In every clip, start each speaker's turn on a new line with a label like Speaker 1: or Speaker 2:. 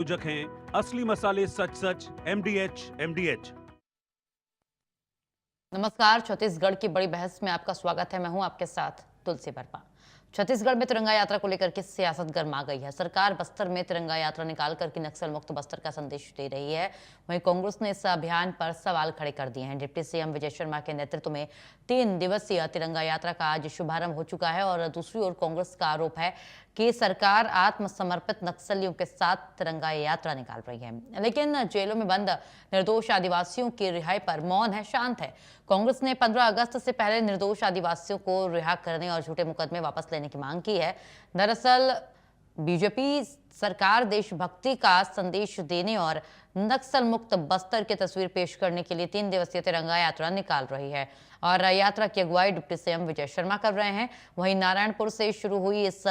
Speaker 1: आयोजक हैं असली मसाले सच सच एमडीएच।
Speaker 2: नमस्कार। छत्तीसगढ़ की बड़ी बहस में आपका स्वागत है। मैं हूं आपके साथ तुलसी वर्मा। छत्तीसगढ़ में तिरंगा यात्रा को लेकर के सियासत गर्मा गई है। सरकार बस्तर में तिरंगा यात्रा निकाल करके नक्सल मुक्त बस्तर का संदेश दे रही है। वहीं कांग्रेस ने इस अभियान पर सवाल खड़े कर दिए हैं। डिप्टी सीएम विजय शर्मा के नेतृत्व में 3 दिवसीय तिरंगा यात्रा का आज शुभारंभ हो चुका है और दूसरी ओर कांग्रेस का आरोप है कि सरकार आत्मसमर्पित नक्सलियों के साथ तिरंगा यात्रा निकाल रही है, लेकिन जेलों में बंद निर्दोष आदिवासियों की रिहाई पर मौन है, शांत है। कांग्रेस ने 15 अगस्त से पहले निर्दोष आदिवासियों को रिहा करने और झूठे मुकदमे वापस लेने की मांग की है। दरअसल बीजेपी सरकार देशभक्ति का संदेश देने और नक्सल मुक्त बस्तर की तस्वीर पेश करने के लिए 3 दिवसीय तिरंगा यात्रा निकाल रही है और यात्रा की अगुवाई डिप्टी सीएम विजय शर्मा कर रहे हैं। वहीं नारायणपुर से शुरू हुई इस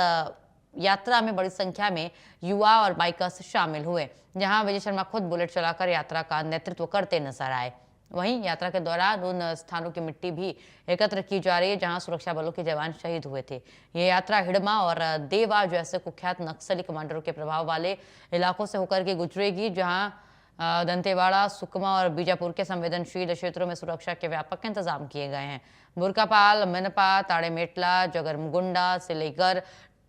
Speaker 2: यात्रा में बड़ी संख्या में युवा और बाइकर्स शामिल हुए, जहां विजय शर्मा खुद बुलेट चलाकर यात्रा का नेतृत्व करते नजर आए। वहीं यात्रा के दौरान उन स्थानों की मिट्टी भी एकत्र की जा रही है जहां सुरक्षा बलों के जवान शहीद हुए थे। ये यात्रा हिडमा और देवा जैसे कुख्यात नक्सली कमांडरों के प्रभाव वाले इलाकों से होकर के गुजरेगी, जहां दंतेवाड़ा, सुकमा और बीजापुर के संवेदनशील क्षेत्रों में सुरक्षा के व्यापक इंतजाम किए गए हैं। बुरकापाल, मिनपा, ताड़ेमेटला, जगरगुंडा, सिलेगर,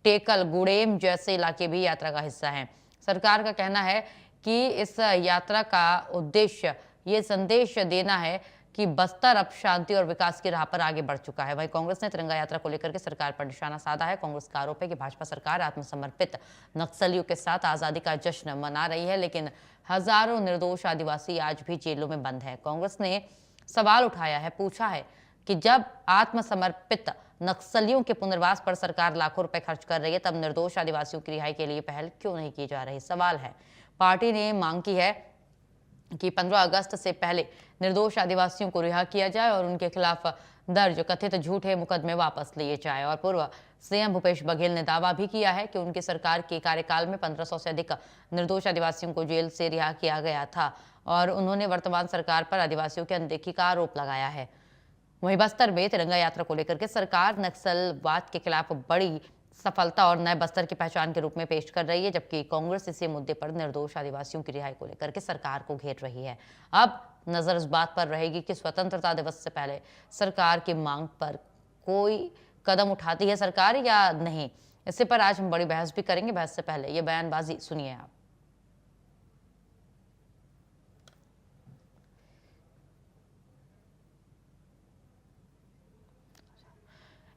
Speaker 2: टेकल, गुड़ेम जैसे इलाके भी यात्रा का हिस्सा हैं। सरकार का कहना है कि इस यात्रा का उद्देश्य ये संदेश देना है कि बस्तर अब शांति और विकास की राह पर आगे बढ़ चुका है। वहीं कांग्रेस ने तिरंगा यात्रा को लेकर के सरकार पर निशाना साधा है। कांग्रेस का आरोप है कि भाजपा सरकार आत्मसमर्पित नक्सलियों के साथ आजादी का जश्न मना रही है, लेकिन हजारों निर्दोष आदिवासी आज भी जेलों में बंद है। कांग्रेस ने सवाल उठाया है, पूछा है कि जब आत्मसमर्पित नक्सलियों के पुनर्वास पर सरकार लाखों रुपए खर्च कर रही है, तब निर्दोष आदिवासियों की रिहाई के लिए पहल क्यों नहीं की जा रही? सवाल है। पार्टी ने मांग की है कि 15 अगस्त से पहले निर्दोष आदिवासियों को रिहा किया जाए और उनके खिलाफ दर्ज कथित झूठे मुकदमे वापस लिए जाए। और पूर्व सीएम भूपेश बघेल ने दावा भी किया है कि उनकी सरकार के कार्यकाल में 1500 से अधिक निर्दोष आदिवासियों को जेल से रिहा किया गया था और उन्होंने वर्तमान सरकार पर आदिवासियों की अनदेखी का आरोप लगाया है। वहीं बस्तर में तिरंगा यात्रा को लेकर के सरकार नक्सलवाद के खिलाफ बड़ी सफलता और नए बस्तर की पहचान के रूप में पेश कर रही है, जबकि कांग्रेस इसी मुद्दे पर निर्दोष आदिवासियों की रिहाई को लेकर के सरकार को घेर रही है। अब नजर इस बात पर रहेगी कि स्वतंत्रता दिवस से पहले सरकार की मांग पर कोई कदम उठाती है सरकार या नहीं। इससे पर आज हम बड़ी बहस भी करेंगे। बहस से पहले ये बयानबाजी सुनिए आप।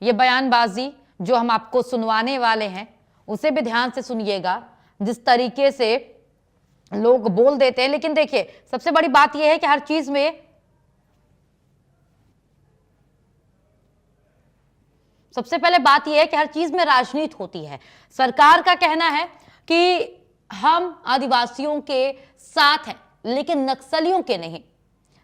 Speaker 2: ये बयानबाजी जो हम आपको सुनवाने वाले हैं उसे भी ध्यान से सुनिएगा। जिस तरीके से लोग बोल देते हैं, लेकिन देखिए सबसे बड़ी बात यह है कि हर चीज में सबसे पहले बात यह है कि हर चीज में राजनीति होती है। सरकार का कहना है कि हम आदिवासियों के साथ हैं, लेकिन नक्सलियों के नहीं।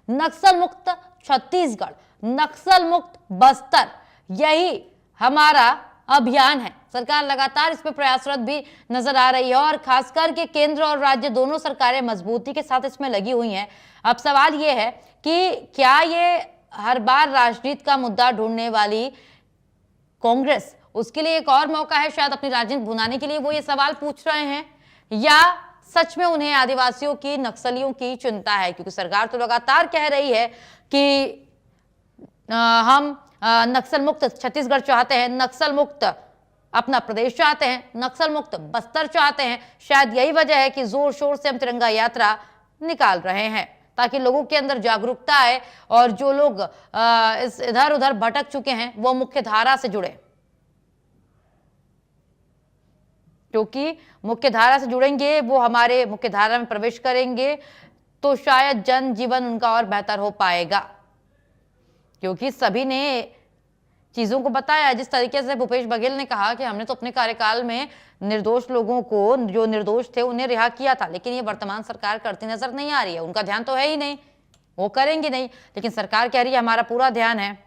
Speaker 2: नक्सल मुक्त छत्तीसगढ़, नक्सल मुक्त बस्तर, यही हमारा अभियान है। सरकार लगातार इस पर प्रयासरत भी नजर आ रही है और खासकर के केंद्र और राज्य दोनों सरकारें मजबूती के साथ इसमें लगी हुई हैं। अब सवाल यह है कि क्या ये हर बार राजनीति का मुद्दा ढूंढने वाली कांग्रेस, उसके लिए एक और मौका है शायद अपनी राजनीति भुनाने के लिए, वो ये सवाल पूछ रहे हैं, या सच में उन्हें आदिवासियों की, नक्सलियों की चिंता है? क्योंकि सरकार तो लगातार कह रही है कि हम नक्सल मुक्त छत्तीसगढ़ चाहते हैं, नक्सल मुक्त अपना प्रदेश चाहते हैं, नक्सल मुक्त बस्तर चाहते हैं। शायद यही वजह है कि जोर शोर से हम तिरंगा यात्रा निकाल रहे हैं ताकि लोगों के अंदर जागरूकता आए और जो लोग इस इधर उधर भटक चुके हैं वो मुख्य धारा से जुड़े, क्योंकि मुख्य धारा से जुड़ेंगे, वो हमारे मुख्य धारा में प्रवेश करेंगे तो शायद जनजीवन उनका और बेहतर हो पाएगा। क्योंकि सभी ने चीजों को बताया। जिस तरीके से भूपेश बघेल ने कहा कि हमने तो अपने कार्यकाल में निर्दोष लोगों को, जो निर्दोष थे, उन्हें रिहा किया था, लेकिन ये वर्तमान सरकार करती नजर नहीं आ रही है। उनका ध्यान तो है ही नहीं, वो करेंगे नहीं, लेकिन सरकार कह रही है हमारा पूरा ध्यान है।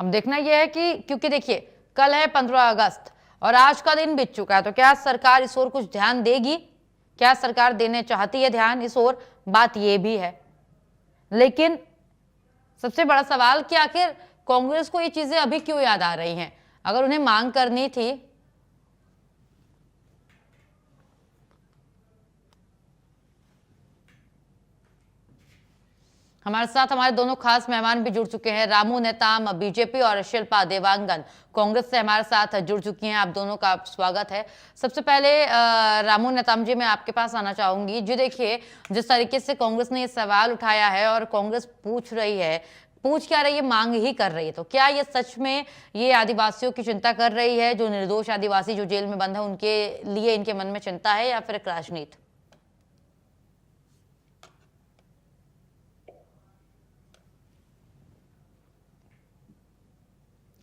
Speaker 2: अब देखना यह है कि, क्योंकि देखिए कल है 15 अगस्त और आज का दिन बीत चुका है, तो क्या सरकार इस ओर कुछ ध्यान देगी? क्या सरकार देने चाहती है ध्यान इस ओर? बात ये भी है। लेकिन सबसे बड़ा सवाल कि आखिर कांग्रेस को ये चीजें अभी क्यों याद आ रही हैं? अगर उन्हें मांग करनी थी हमारे साथ हमारे दोनों खास मेहमान भी जुड़ चुके हैं। रामू नेताम बीजेपी और शिल्पा देवांगन कांग्रेस से हमारे साथ जुड़ चुकी हैं। आप दोनों का स्वागत है। सबसे पहले रामू नेताम जी, मैं आपके पास आना चाहूंगी जी। देखिए, जिस तरीके से कांग्रेस ने ये सवाल उठाया है और कांग्रेस पूछ रही है, पूछ क्या रही है, मांग ही कर रही है, तो क्या ये सच में ये आदिवासियों की चिंता कर रही है? जो निर्दोष आदिवासी जो जेल में बंद है उनके लिए इनके मन में चिंता है या फिर एक राजनीति?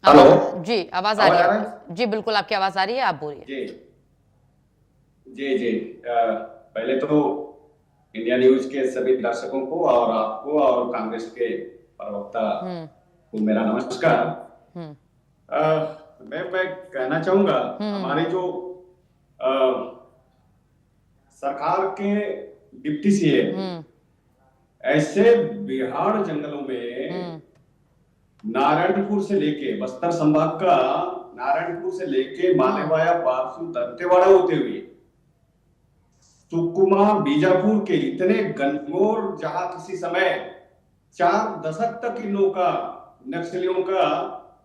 Speaker 3: हेलो
Speaker 2: जी, आवाज आ रही है जी? बिल्कुल, आपकी आवाज आ रही है, आप बोलिए।
Speaker 3: जी जी जी। पहले तो इंडिया न्यूज के सभी दर्शकों को और आपको और कांग्रेस के प्रवक्ता को मेरा नमस्कार। मैं कहना चाहूंगा, हमारी जो सरकार के डिप्टी सीएम ऐसे बिहार जंगलों में नारायणपुर से लेके बस्तर संभाग का नारायणपुर से लेके मालेवाया, बारसूर, दंतेवाड़ा होते हुए सुकमा, बीजापुर के इतने घनघोर, जहां किसी समय 4 दशक तक इन लोगों का, नक्सलियों का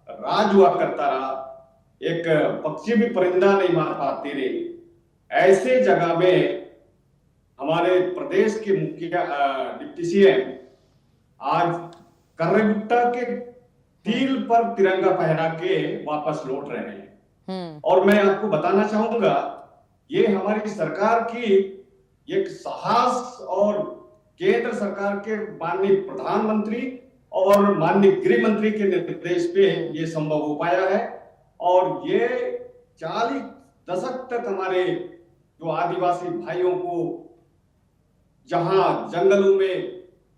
Speaker 3: राज हुआ करता रहा, एक पक्षी भी परिंदा नहीं मार पाते रहे, ऐसे जगह में हमारे प्रदेश के मुखिया डिप्टी सीएम आज कर्रेगुट्टा के तील पर तिरंगा फहरा के वापस लौट रहे हैं। और मैं आपको बताना चाहूंगा, ये हमारी सरकार की एक साहस और केंद्र सरकार के माननीय प्रधानमंत्री और माननीय गृह मंत्री के निर्देश पे ये संभव हो पाया है। और ये 40 दशक तक हमारे जो आदिवासी भाइयों को जहां जंगलों में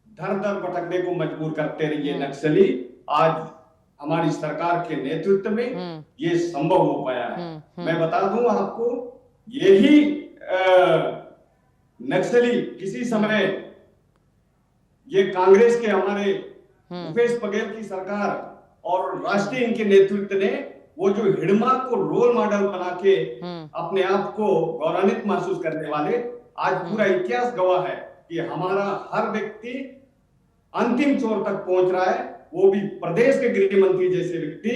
Speaker 3: धर धर भटकने को मजबूर करते रहे नक्सली, आज हमारी सरकार के नेतृत्व में ये संभव हो पाया है। मैं बता दूं आपको, यही नक्सली किसी समय ये कांग्रेस के हमारे भूपेश बघेल की सरकार और राष्ट्रीय इनके नेतृत्व ने वो जो हिडमा को रोल मॉडल बना के अपने आप को गौरवान्वित महसूस करने वाले, आज पूरा इतिहास गवाह है कि हमारा हर व्यक्ति अंतिम छोर तक पहुंच रहा है। वो भी प्रदेश के गृह मंत्री जैसे व्यक्ति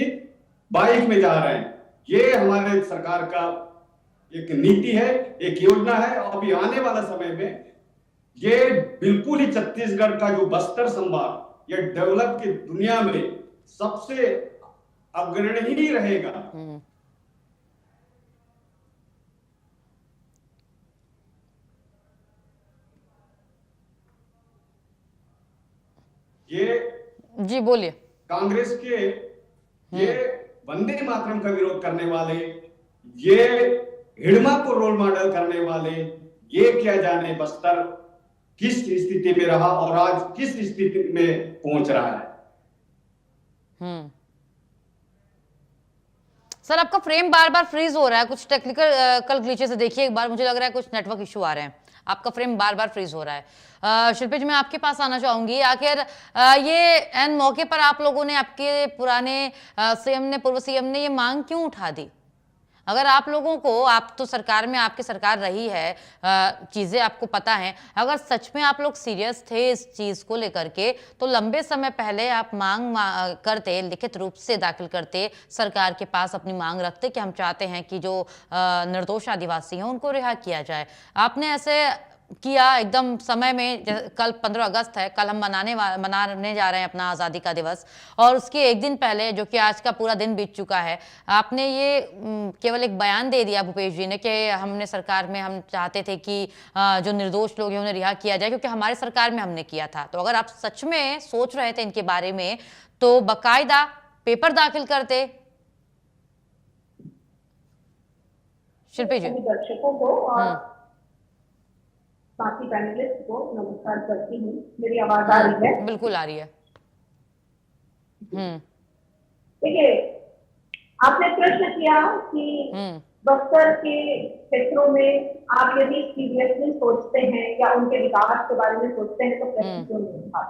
Speaker 3: बाइक में जा रहे हैं। ये हमारे सरकार का एक नीति है, एक योजना है। और अभी आने वाला समय में ये बिल्कुल ही छत्तीसगढ़ का जो बस्तर संभाग, ये डेवलप की दुनिया में सबसे अग्रणी ही रहेगा। ये
Speaker 2: जी बोलिए।
Speaker 3: कांग्रेस के ये वंदे मातरम का विरोध करने वाले, ये हिडमा को रोल मॉडल करने वाले, ये क्या जाने बस्तर किस स्थिति में रहा और आज किस स्थिति में पहुंच रहा है।
Speaker 2: सर, आपका फ्रेम बार बार फ्रीज हो रहा है, कुछ टेक्निकल कल ग्लिचेस से देखिए एक बार, मुझे लग रहा है कुछ नेटवर्क इशू आ रहे हैं, आपका फ्रेम बार बार फ्रीज हो रहा है। शिल्पी जी, मैं आपके पास आना चाहूंगी। आखिर ये एन मौके पर आप लोगों ने, आपके पुराने सीएम ने, पूर्व सीएम ने ये मांग क्यों उठा दी? अगर आप लोगों को, आप तो सरकार में, आपकी सरकार रही है, चीजें आपको पता हैं, अगर सच में आप लोग सीरियस थे इस चीज को लेकर के, तो लंबे समय पहले आप मांग करते, लिखित रूप से दाखिल करते, सरकार के पास अपनी मांग रखते कि हम चाहते हैं कि जो निर्दोष आदिवासी हैं उनको रिहा किया जाए। आपने ऐसे किया एकदम समय में। कल 15 अगस्त है, कल हम मनाने जा रहे हैं अपना आज़ादी का दिवस, और उसके एक दिन पहले, जो कि आज का पूरा दिन बीत चुका है, आपने ये केवल एक बयान दे दिया भूपेश जी ने कि हमने सरकार में, हम चाहते थे कि जो निर्दोष लोग हैं उन्हें रिहा किया जाए, क्योंकि हमारे सरकार में हमने किया था। तो अगर आप सच में सोच रहे थे इनके बारे में, तो बाकायदा पेपर दाखिल करते। शिल्पी जी।
Speaker 4: दर्शकों को और साथी पैनलिस्ट को नमस्कार करती हूँ। मेरी आवाज आ रही है?
Speaker 2: बिल्कुल आ रही है।
Speaker 4: देखिए, आपने प्रश्न किया कि बस्तर के क्षेत्रों में आप यदि सीरियसली सोचते हैं या उनके विकास के बारे में सोचते हैं तो प्रश्न क्यों नहीं था।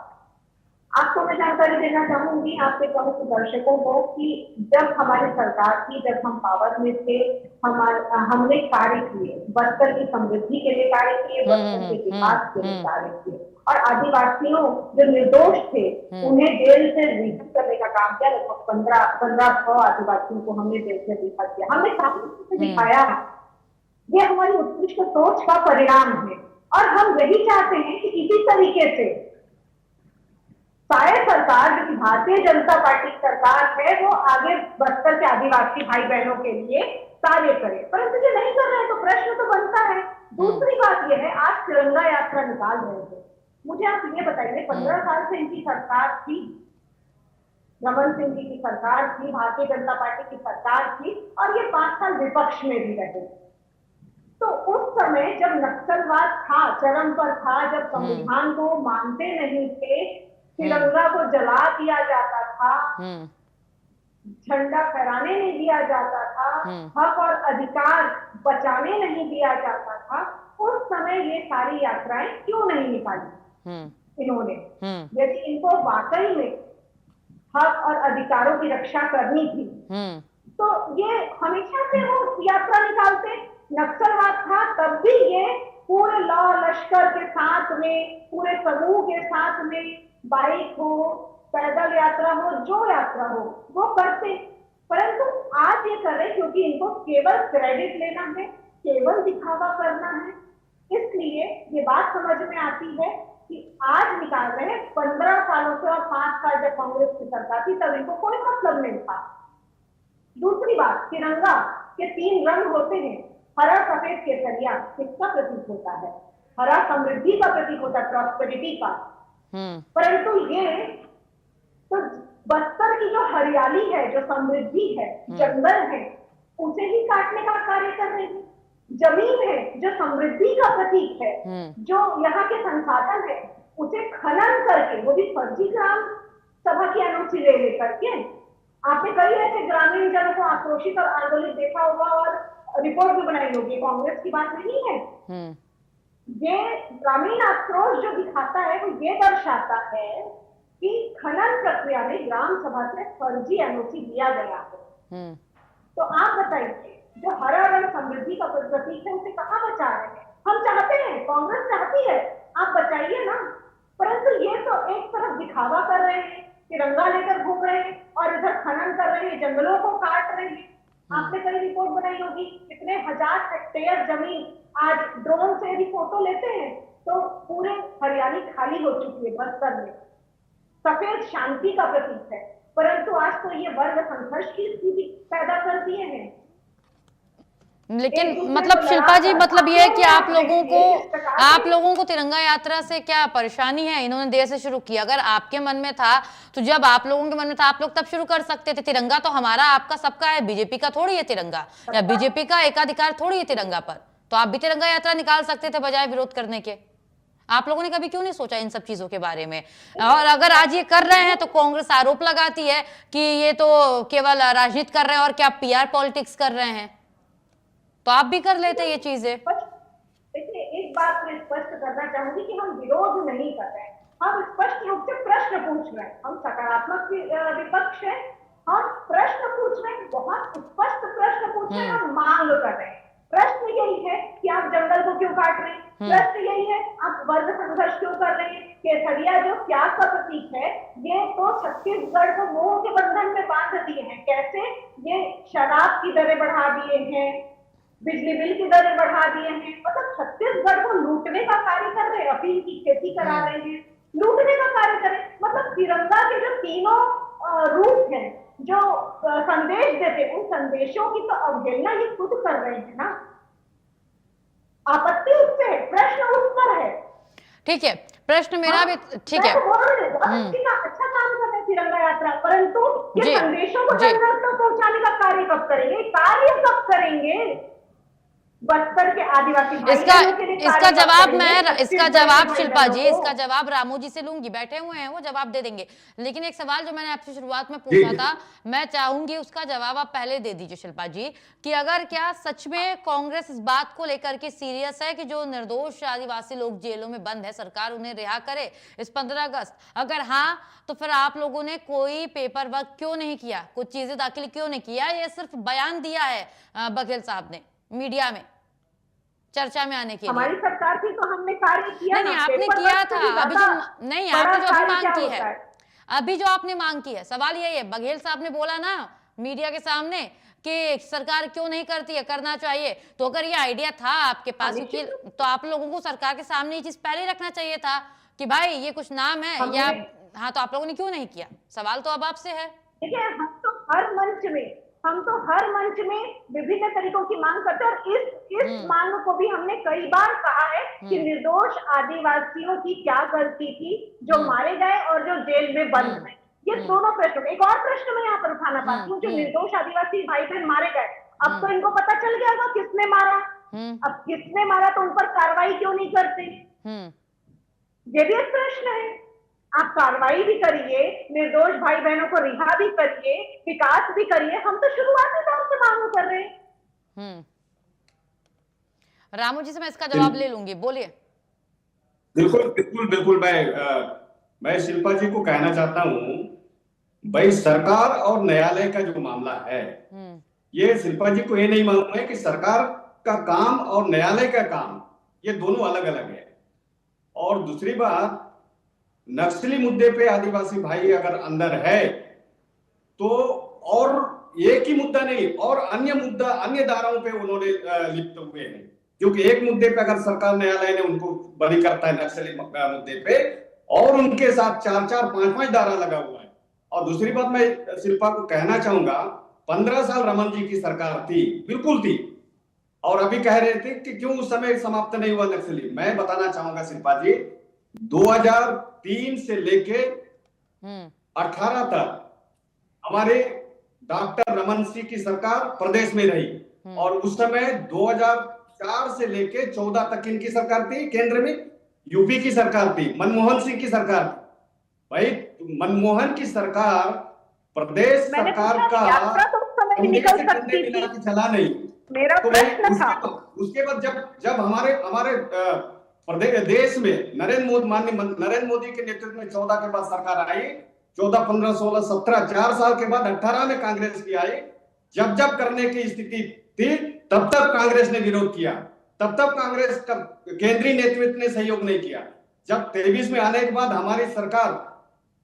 Speaker 4: आपको मैं जानकारी देना चाहूंगी, आपके प्रमुख दर्शकों को, कि जब हमारी सरकार थी, जब हम पावर में थे, हमने कार्य किए, बस्तर की समृद्धि के लिए कार्य किए, बस्तर के विकास के लिए कार्य किए, और आदिवासियों जो निर्दोष थे उन्हें जेल से रिहा करने का काम किया। लगभग 1500 आदिवासियों को हमने जेल से रिहा किया। हमने काफी दिखाया ये हमारी उत्कृष्ट सोच का परिणाम है, और हम यही चाहते हैं कि इसी तरीके से शायद सरकार, जो कि भारतीय जनता पार्टी की सरकार है, वो आगे बस्तर के आदिवासी भाई बहनों के लिए कार्य करे, परंतु ये नहीं कर रहे हैं, तो प्रश्न तो बनता है। दूसरी बात यह है, आज तिरंगा यात्रा निकाल रहे थे। मुझे आप ये बताइए, 15 साल से इनकी सरकार थी, रमन सिंह जी की सरकार थी, भारतीय जनता पार्टी की सरकार थी, और ये 5 साल विपक्ष में भी रहे। तो उस समय जब नक्सलवाद था, चरम पर था, जब संविधान को मानते नहीं थे, तिरंगा को जला दिया जाता था, झंडा फहराने नहीं दिया जाता था, हक और अधिकार बचाने नहीं दिया जाता था, उस समय ये सारी यात्राएं क्यों नहीं निकाली इन्होंने? यदि इनको वाकई में हक और अधिकारों की रक्षा करनी थी तो ये हमेशा से वो यात्रा निकालते। नक्सलवाद था तब भी ये पूरे लौ लश्कर के साथ में, पूरे समूह के साथ में, बाइक हो, पैदल यात्रा हो, जो यात्रा हो वो करते, परंतु आज ये कर रहे क्योंकि इनको केवल क्रेडिट लेना है, केवल दिखावा करना है। इसलिए ये बात समझ में आती है कि आज निकाल रहे हैं। 15 सालों से और 5 साल जब कांग्रेस की सरकार थी तब इनको कोई मतलब नहीं था। दूसरी बात, तिरंगा के 3 रंग होते हैं, हरा, सफेद, केसरिया। किसका प्रतीक होता है? हरा समृद्धि का प्रतीक होता है, प्रॉस्पेरिटी का। परंतु ये तो बस्तर की जो हरियाली है, जो समृद्धि है, जंगल है, उसे ही काटने का कार्य कर रहे हैं। जमीन है जो समृद्धि का प्रतीक है, जो यहाँ के संसाधन है, उसे खनन करके, वो भी फर्जी ग्राम सभा की अनुमति ले लेकर के, आपने कई ऐसे ग्रामीण जनों को आक्रोशित और आंदोलित देखा होगा और रिपोर्ट भी बनाई होगी। कांग्रेस की बात नहीं है। ये ग्रामीण आक्रोश जो दिखाता है वो ये दर्शाता है कि खनन प्रक्रिया में ग्राम सभा से फर्जी अनुमति दिया गया है। तो आप बताइए, जो हरा रंग समृद्धि का प्रतीक है उसे कहाँ बचा रहे हैं? हम चाहते हैं, कांग्रेस चाहती है, आप बचाइए ना, परंतु ये तो एक तरफ दिखावा कर रहे हैं, तिरंगा लेकर घूम रहे हैं, और इधर खनन कर रहे हैं, जंगलों को काट रहे हैं। आपने कई रिपोर्ट बनाई होगी, कितने हजार हेक्टेयर जमीन आज ड्रोन से भी फोटो लेते हैं तो पूरे हरियाली खाली हो चुकी है बस्तर में। सफेद शांति का प्रतीक है, परंतु आज तो ये वर्ग संघर्ष की स्थिति पैदा कर दिए हैं।
Speaker 2: लेकिन मतलब शिल्पा जी, मतलब ये है कि आप लोगों को तिरंगा यात्रा से क्या परेशानी है? इन्होंने देर से शुरू किया। अगर आपके मन में था तो जब आप लोगों के मन में था आप लोग तब शुरू कर सकते थे। तिरंगा तो हमारा आपका सबका है, बीजेपी का थोड़ी है तिरंगा, या बीजेपी का एकाधिकार थोड़ी है तिरंगा पर। तो आप भी तिरंगा यात्रा निकाल सकते थे बजाय विरोध करने के। आप लोगों ने कभी क्यों नहीं सोचा इन सब चीजों के बारे में? और अगर आज ये कर रहे हैं तो कांग्रेस आरोप लगाती है कि ये तो केवल राजनीति कर रहे हैं और क्या पीआर पॉलिटिक्स कर रहे हैं, तो आप भी कर लेते ये चीजें।
Speaker 4: देखिए, एक बात मैं स्पष्ट करना चाहूंगी कि हम विरोध नहीं कर रहे हैं, हम स्पष्ट रूप से प्रश्न पूछ रहे हैं। हम सकारात्मक विपक्ष है, हम प्रश्न पूछ रहे हैं, बहुत स्पष्ट प्रश्न पूछ रहे हैं, हम मांग कर रहे हैं। प्रश्न यही है कि आप जंगल को क्यों काट रहे हैं, प्रश्न यही है आप वर्ग संघर्ष क्यों कर रहे हैं। केसरिया जो त्याग का प्रतीक है, ये तो छत्तीसगढ़ को मोह के बंधन में बांध दिए हैं। कैसे? ये शराब की दरें बढ़ा दिए हैं, बिजली बिल की दरें बढ़ा दिए हैं, मतलब छत्तीसगढ़ को लूटने का कार्य कर रहे हैं, अफीम की खेती करा रहे हैं, लूटने का कार्य कर रहे हैं। मतलब तिरंगा के जो तीनों रूप हैं, जो संदेश देते हैं, उन संदेशों की तो अवहेलना ये खुद कर रहे हैं ना। आपत्ति उससे है, प्रश्न उस पर है।
Speaker 2: ठीक है, प्रश्न मेरा भी ठीक है।
Speaker 4: अच्छा काम कर रहे हैं तिरंगा यात्रा, परंतु ये संदेशों को जन जन तक पहुंचाने का कार्य कब करेंगे? कार्य कब करेंगे? बस्तर के आदिवासी भाई
Speaker 2: इसका
Speaker 4: बहनों के लिए
Speaker 2: इसका
Speaker 4: कार्य
Speaker 2: जवाब
Speaker 4: करेंगे,
Speaker 2: मैं इसका
Speaker 4: छत्तीसगढ़
Speaker 2: जवाब
Speaker 4: के भाई
Speaker 2: शिल्पा जी,
Speaker 4: बहनों को।
Speaker 2: इसका जवाब रामू जी से लूंगी, बैठे हुए हैं वो जवाब दे देंगे। लेकिन एक सवाल जो मैंने आपसे शुरुआत में पूछा था, मैं चाहूंगी उसका जवाब आप पहले दे दीजिए शिल्पा जी, कि अगर क्या सच में कांग्रेस इस बात को लेकर के सीरियस है कि जो निर्दोष आदिवासी लोग जेलों में बंद है सरकार उन्हें रिहा करे इस 15 अगस्त? अगर हाँ, तो फिर आप लोगों ने कोई पेपर वर्क क्यों नहीं किया, कुछ चीजें दाखिल क्यों नहीं किया? ये सिर्फ बयान दिया है बघेल साहब ने मीडिया में चर्चा में आने के लिए।
Speaker 4: हमारी सरकार थी तो हमने कार्य किया।
Speaker 2: नहीं, आपने किया था। अभी जो नहीं, आपने जो अभी मांग की है, अभी जो आपने मांग की है, सवाल यही है, बघेल साहब ने बोला ना मीडिया के सामने कि सरकार क्यों नहीं करती है, करना चाहिए। तो अगर ये आइडिया था आपके पास, क्योंकि तो आप लोगों को सरकार के सामने ये चीज पहले रखना चाहिए था कि भाई ये कुछ नाम है या हाँ, तो आप लोगों ने क्यों नहीं किया? सवाल तो अब आपसे है।
Speaker 4: देखिए, हम तो हर मंच में विभिन्न तरीकों की मांग करते हैं, और इस मांग को भी हमने कई बार कहा है कि निर्दोष आदिवासियों की क्या गलती थी जो मारे गए और जो जेल में बंद हैं। ये दोनों प्रश्न। एक और प्रश्न मैं यहाँ पर उठाना चाहती हूँ, जो निर्दोष आदिवासी भाई बहन मारे गए, अब तो इनको पता चल गया होगा किसने मारा। अब किसने मारा तो उन पर कार्रवाई क्यों नहीं करते? ये भी एक प्रश्न है। आप कार्रवाई भी करिए, निर्दोष भाई बहनों को रिहा भी करिए, विकास भी करिए। हम तो शुरुआती दौर से मांग कर रहे हैं।
Speaker 2: रामू जी से मैं इसका जवाब ले लूंगी, बोलिए।
Speaker 3: बिल्कुल बिल्कुल बिल्कुल, मैं शिल्पा जी को कहना चाहता हूँ, भाई सरकार और न्यायालय का जो मामला है, ये शिल्पा जी को ये नहीं मालूम है कि सरकार का काम और न्यायालय का काम ये दोनों अलग अलग है। और दूसरी बात, नक्सली मुद्दे पे आदिवासी भाई अगर अंदर है तो, और एक ही मुद्दा नहीं, और अन्य धाराओं पे उन्होंने लिप्त हुए हैं, क्योंकि एक मुद्दे पे अगर सरकार न्यायालय ने उनको बरी करता है नक्सली मुद्दे पे, और उनके साथ 4-4, 5-5 धारा लगा हुआ है। और दूसरी बात मैं शिल्पा को कहना चाहूंगा, 15 साल रमन जी की सरकार थी, बिल्कुल थी, और अभी कह रहे थे कि क्यों उस समय समाप्त नहीं हुआ नक्सली। मैं बताना चाहूंगा शिल्पा जी, 2003 से लेके 18 तक हमारे डॉक्टर रमन सिंह की सरकार प्रदेश में रही, और उस समय 2004 से लेके 14 तक इनकी सरकार थी, केंद्र में यूपी की सरकार थी, मनमोहन सिंह की सरकार थी। भाई मनमोहन की सरकार प्रदेश सरकार का चला नहीं।
Speaker 4: मेरा प्रश्न था,
Speaker 3: उसके बाद जब हमारे देश में माननीय नरेंद्र मोदी के नेतृत्व में 14 के बाद सरकार आई, 14, 15, 16, 17, 4 साल के बाद 18 में कांग्रेस की आई। जब करने की स्थिति थी तब कांग्रेस ने विरोध किया, तब कांग्रेस का केंद्रीय नेतृत्व ने सहयोग नहीं किया। जब 23 में आने के बाद हमारी सरकार,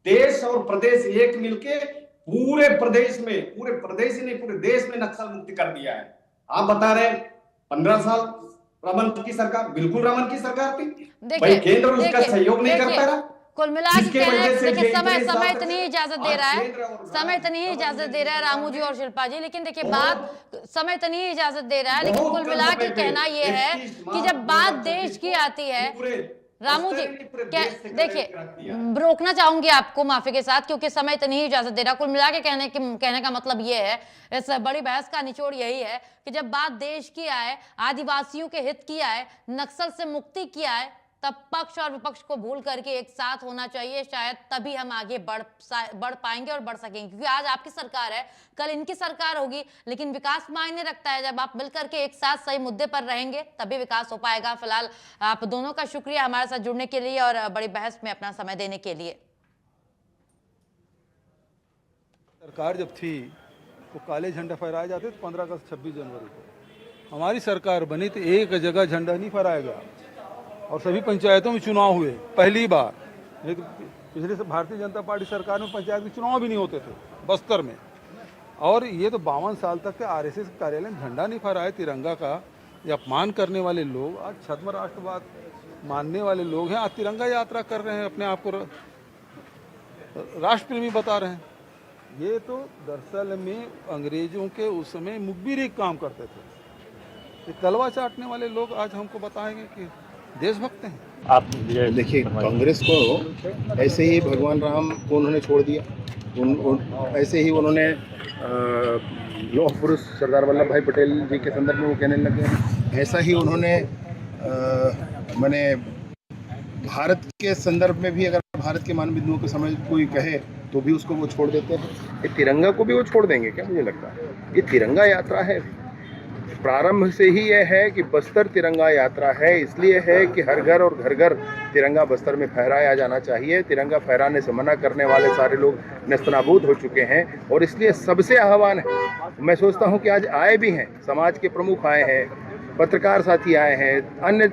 Speaker 3: देश और प्रदेश एक मिलके पूरे प्रदेश ही नहीं पूरे देश में नक्सल मुक्ति कर दिया है। आप बता रहे 15 साल रमन की सरकार, बिल्कुल रमन की सरकार थी। भाई केंद्र उसका सहयोग नहीं करता रहा।
Speaker 2: कुल मिला के देखिए, समय इतनी इजाजत दे रहा है, रामू जी और शिल्पा जी, लेकिन देखिए बात समय इतनी इजाजत दे रहा है, लेकिन कुल मिला के कहना ये है कि जब बात देश की आती है, रामू जी देखिए, रोकना चाहूंगी आपको माफी के साथ, क्योंकि समय इतनी ही इजाजत दे रहा है। कुल मिला के कहने का मतलब ये है, इस बड़ी बहस का निचोड़ यही है कि जब बात देश की आए, आदिवासियों के हित की आए, नक्सल से मुक्ति की आए, तब पक्ष और विपक्ष को भूल करके एक साथ होना चाहिए। शायद तभी हम आगे बढ़ पाएंगे और बढ़ सकेंगे, क्योंकि आज आपकी सरकार है, कल इनकी सरकार होगी, लेकिन विकास मायने रखता है। जब आप मिलकर के एक साथ सही मुद्दे पर रहेंगे तभी विकास हो पाएगा। फिलहाल आप दोनों का शुक्रिया हमारे साथ जुड़ने के लिए और बड़ी बहस में अपना समय देने के लिए।
Speaker 5: सरकार जब थी तो काले झंडे फहराए जाते थे 15 अगस्त 26 जनवरी को। हमारी सरकार बनी तो एक जगह झंडा नहीं फहराया गया, और सभी पंचायतों में चुनाव हुए पहली बार। नहीं तो पिछले से भारतीय जनता पार्टी सरकार में पंचायत में चुनाव भी नहीं होते थे बस्तर में। और ये तो 52 साल तक के आरएसएस कार्यालय में झंडा नहीं फहराए, तिरंगा का ये अपमान करने वाले लोग, आज छद्म राष्ट्रवाद मानने वाले लोग हैं, आज तिरंगा यात्रा कर रहे हैं, अपने आप को राष्ट्रप्रेमी बता रहे हैं। ये तो दरअसल में अंग्रेजों के उस समय मुखबिरी काम करते थे। ये तलवा चाटने वाले लोग आज हमको बताएंगे कि देशभक्त हैं।
Speaker 6: आप देखिए, कांग्रेस को ऐसे ही भगवान राम को उन्होंने छोड़ दिया, ऐसे ही उन्होंने लौह पुरुष सरदार वल्लभ भाई पटेल जी के संदर्भ में वो कहने लगे ऐसा ही उन्होंने मैंने भारत के संदर्भ में भी, अगर भारत के मान बिंदुओं के समय कोई कहे तो भी उसको वो छोड़ देते हैं। ये तिरंगा को भी वो छोड़ देंगे क्या? मुझे लगता है ये तिरंगा यात्रा है। प्रारंभ से ही यह है कि बस्तर तिरंगा यात्रा है, इसलिए है कि हर घर और घर घर तिरंगा बस्तर में फहराया जाना चाहिए। तिरंगा फहराने से मना करने वाले सारे लोग नेस्तनाबूद हो चुके हैं और इसलिए सबसे आह्वान है। मैं सोचता हूं कि आज आए भी हैं, समाज के प्रमुख आए हैं, पत्रकार साथी आए हैं, अन्य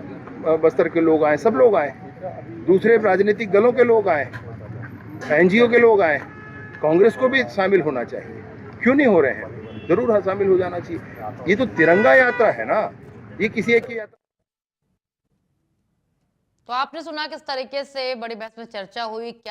Speaker 6: बस्तर के लोग आए, सब लोग आए, दूसरे राजनीतिक दलों के लोग आए, एनजीओ के लोग आए, कांग्रेस को भी शामिल होना चाहिए। क्यों नहीं हो रहे हैं? जरूर शामिल हो जाना चाहिए। ये तो तिरंगा यात्रा है ना, ये किसी एक की यात्रा।
Speaker 2: तो आपने सुना किस तरीके से बड़ी बहस में चर्चा हुई। क्या